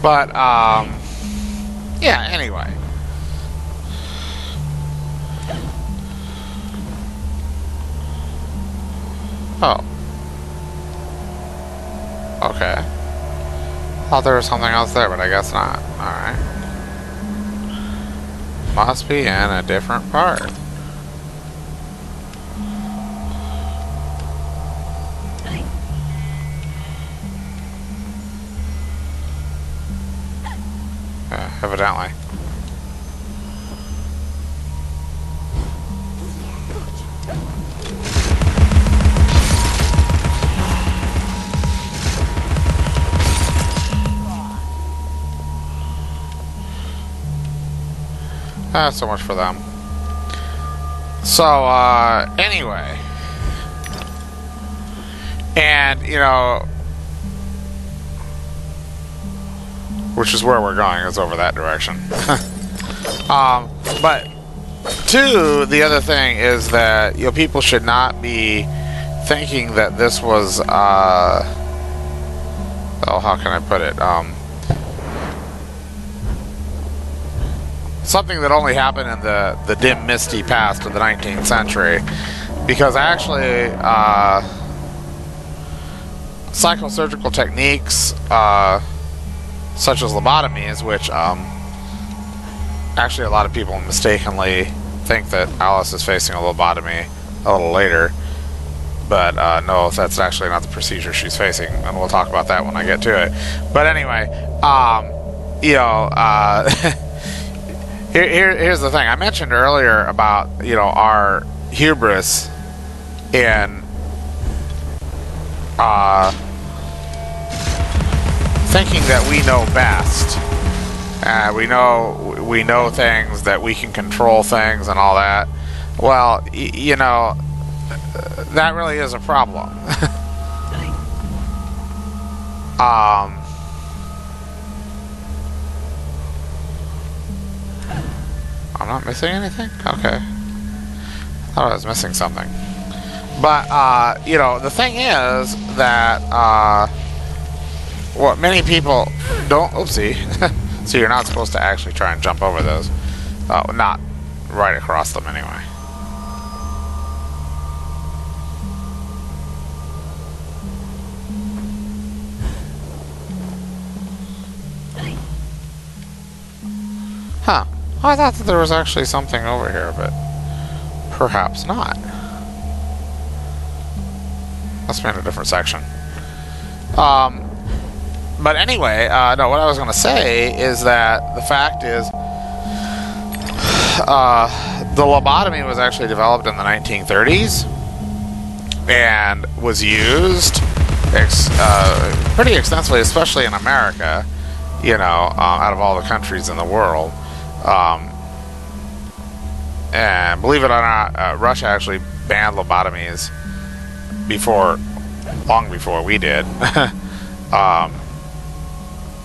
But, yeah, anyway. Oh. Okay. Thought there was something else there, but I guess not. Alright. Must be in a different part. Evidently. So much for them. So, anyway. And, you know, which is where we're going, is over that direction. But, two, the other thing is that, you know, people should not be thinking that this was, oh, how can I put it, something that only happened in the dim, misty past of the 19th century. Because actually, psychosurgical techniques, such as lobotomies, which actually a lot of people mistakenly think that Alice is facing a lobotomy a little later. But no, that's actually not the procedure she's facing, and we'll talk about that when I get to it. But anyway, you know, here's the thing. I mentioned earlier about, you know, our hubris in thinking that we know best. We know things, that we can control things and all that. Well, you know, that really is a problem. I'm not missing anything? Okay. I thought I was missing something. But, you know, the thing is that, what many people don't... Oopsie. So you're not supposed to actually try and jump over those. Not right across them, anyway. Huh. I thought that there was actually something over here, but perhaps not. Must be in a different section. But anyway, no, what I was going to say is that the fact is the lobotomy was actually developed in the 1930s and was used pretty extensively, especially in America, you know, out of all the countries in the world. And believe it or not, Russia actually banned lobotomies long before we did,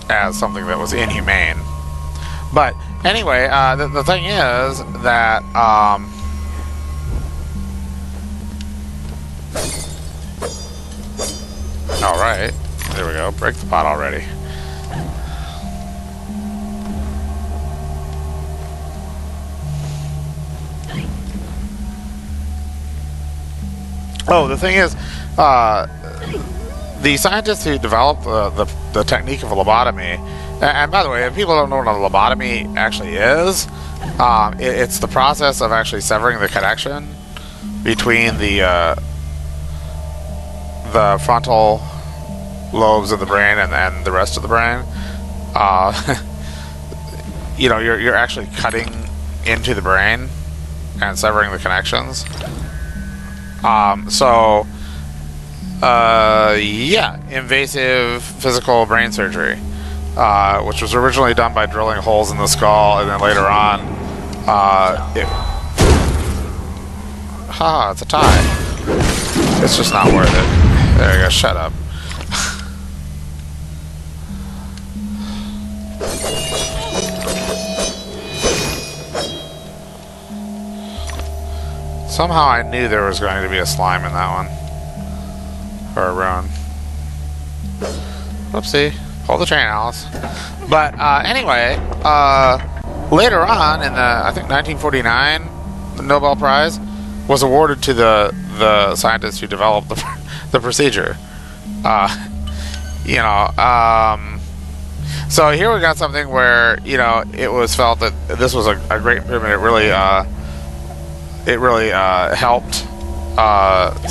as something that was inhumane. But anyway, the thing is that all right, there we go. Break the pot already. Oh, the thing is, the scientists who developed the technique of a lobotomy, and by the way, if people don't know what a lobotomy actually is, it's the process of actually severing the connection between the frontal lobes of the brain and the rest of the brain. You know, you're actually cutting into the brain and severing the connections. Yeah, invasive physical brain surgery, which was originally done by drilling holes in the skull, and then later on, it's a tie. It's just not worth it. There you go, shut up. Somehow I knew there was going to be a slime in that one. Or a ruin. Whoopsie. Pull the chain, Alice. But anyway, later on in the, I think 1949, the Nobel Prize was awarded to the scientists who developed the procedure. You know, so here we got something where, you know, it was felt that this was a great improvement. It really helped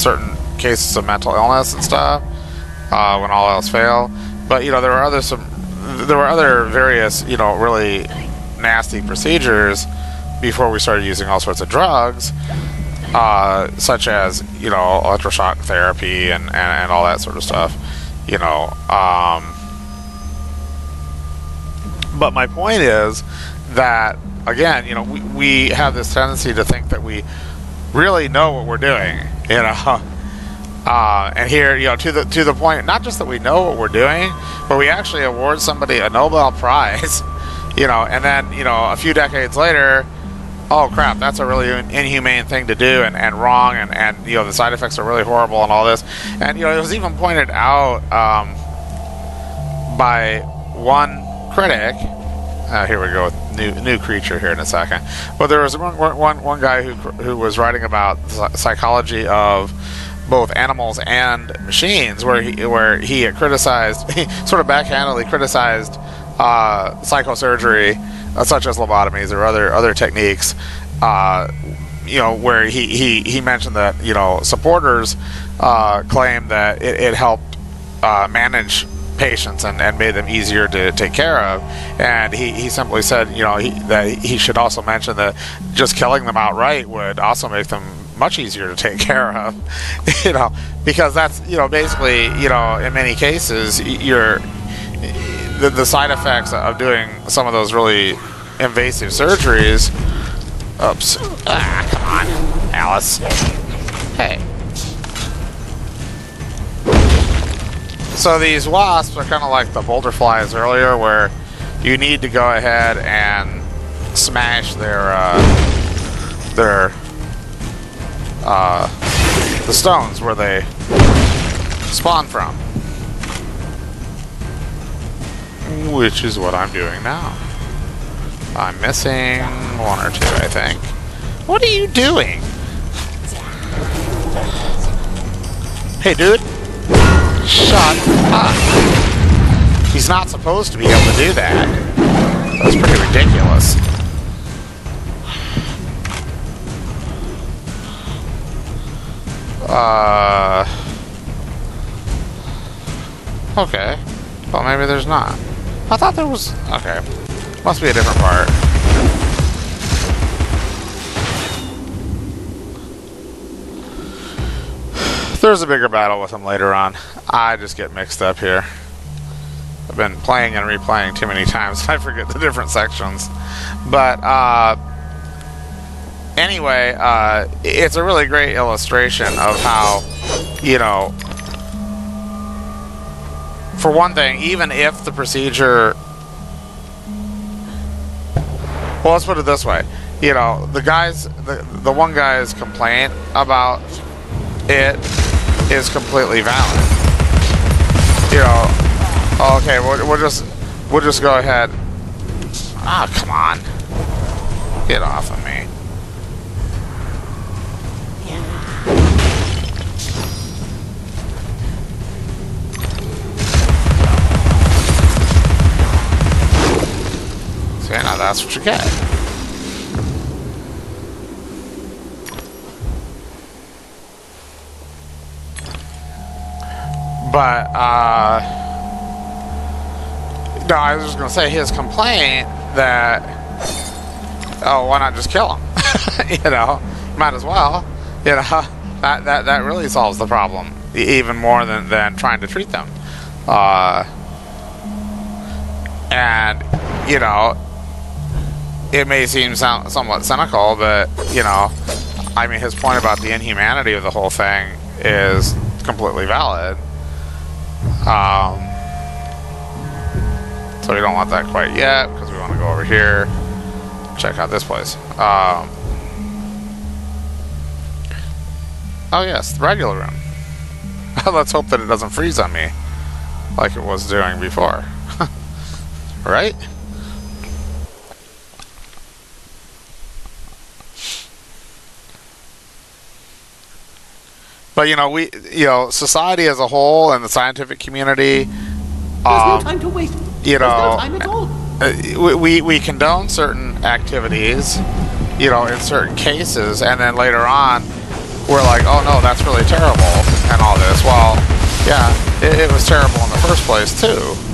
certain cases of mental illness and stuff when all else failed. But you know, there were other various, you know, really nasty procedures before we started using all sorts of drugs, such as, you know, electroshock therapy and all that sort of stuff. You know, but my point is that, again, you know, we have this tendency to think that we really know what we're doing, you know, and here, you know, to the point, not just that we know what we're doing, but we actually award somebody a Nobel Prize, you know, and then, you know, a few decades later, oh crap, that's a really inhumane thing to do and wrong, and you know, the side effects are really horrible and all this. And you know, it was even pointed out by one critic. Here we go with new creature here in a second. But there was one guy who was writing about psychology of both animals and machines, where he had criticized, he sort of backhandedly criticized psychosurgery, such as lobotomies or other techniques, you know, where he mentioned that, you know, supporters claim that it helped manage patients and made them easier to take care of, and he simply said, you know, that he should also mention that just killing them outright would also make them much easier to take care of, you know, because that's, you know, basically, you know, in many cases the side effects of doing some of those really invasive surgeries. Oops. Come on, Alice. Hey. So these wasps are kind of like the boulder flies earlier, where you need to go ahead and smash the stones where they spawn from. Which is what I'm doing now. I'm missing one or two, I think. What are you doing? Hey, dude. Shut up. He's not supposed to be able to do that. That's pretty ridiculous. Okay. Well, maybe there's not. I thought there was... Okay. Must be a different part. There's a bigger battle with him later on. I just get mixed up here. I've been playing and replaying too many times. I forget the different sections. But, anyway, it's a really great illustration of how, you know, for one thing, even if the procedure... Well, let's put it this way. You know, the one guy's complaint about it is completely valid. You know, okay, we'll just go ahead. Ah, come on. Get off of me. Okay, now that's what you get. But, no, I was just going to say his complaint that, oh, why not just kill him? You know, might as well. You know, that really solves the problem, even more than trying to treat them. And, you know, it may seem somewhat cynical, but, you know, I mean, his point about the inhumanity of the whole thing is completely valid. So we don't want that quite yet, because we want to go over here, check out this place. Oh yes, the regular room. Let's hope that it doesn't freeze on me like it was doing before. right? But society as a whole and the scientific community, There's no time to waste. There's no time at all. we condone certain activities, in certain cases, and then later on, we're like, oh no, that's really terrible, and all this. Well, yeah, it was terrible in the first place too.